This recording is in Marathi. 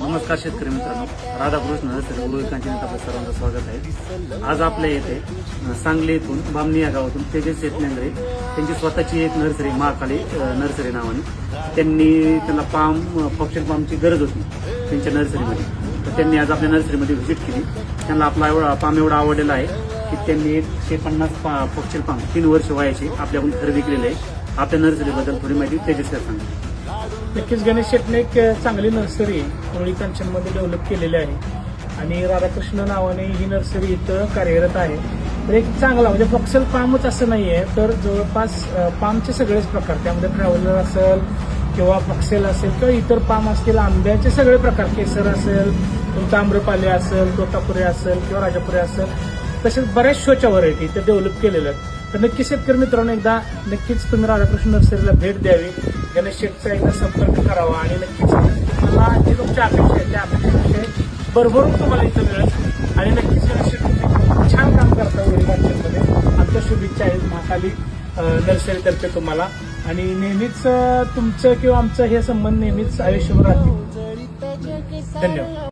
नमस्कार शेतकरी मित्रांनो, राधाकृष्ण नर्सरी उरुळकांचीत आपलं सर्वांचं स्वागत आहे। आज आपल्या येथे सांगली येथून बामणी या गावातून तेजस शेटलेंगरे त्यांची स्वतःची एक नर्सरी महाकाली नर्सरी नावाने त्यांना फॉक्सेल पामची गरज होती त्यांच्या नर्सरीमध्ये। तर त्यांनी आज आपल्या नर्सरीमध्ये व्हिजिट केली। त्यांना आपला पाम एवढा आवडलेला आहे की त्यांनी 150 फॉक्सेल पाम 3 वर्ष वयाची आपल्याकडून खरेदी केलेले आहे। आपल्या नर्सरीबद्दल थोडी माहिती तेजस सर सांगा। नक्कीच गणेश शेटने एक चांगली नर्सरी उरुळी कांचनमध्ये डेव्हलप केलेली आहे आणि राधाकृष्ण नावाने ही नर्सरी इथं कार्यरत आहे। तर एक चांगला म्हणजे फॉक्सेल पामच असं नाहीये, तर जवळपास पामचे सगळेच प्रकार, त्यामध्ये ट्रॅव्हलर असेल किंवा फॉक्सेल असेल किंवा इतर पाम असतील, आंब्याचे सगळे प्रकार, केसर असेल, तुमचा आम्रपाली असेल, तोतापुरी असेल किंवा राजापुरी असेल, तसेच बऱ्याच शोच्या व्हरायटी इथे डेव्हलप केलेल्या आहेत। तर नक्कीच शेतकरी मित्रांनो, एकदा नक्कीच तुम्ही राधाकृष्ण नर्सरीला भेट द्यावी, गणेश शेटचा एकदा संपर्क करावा आणि नक्कीच तुम्हाला जी तुमच्या अपेक्षा आहे त्या अपेक्षेविषयी भरभरून तुम्हाला इथं मिळेल। आणि नक्कीच गणेश शेट तुम्ही छान काम करता उरुळी कांचनमध्ये। आमच्या शुभेच्छा आहेत महाकाली नर्सरीतर्फे तुम्हाला, आणि नेहमीच तुमचं किंवा आमचं हे संबंध नेहमीच आयुष्यभर राहतील। धन्यवाद।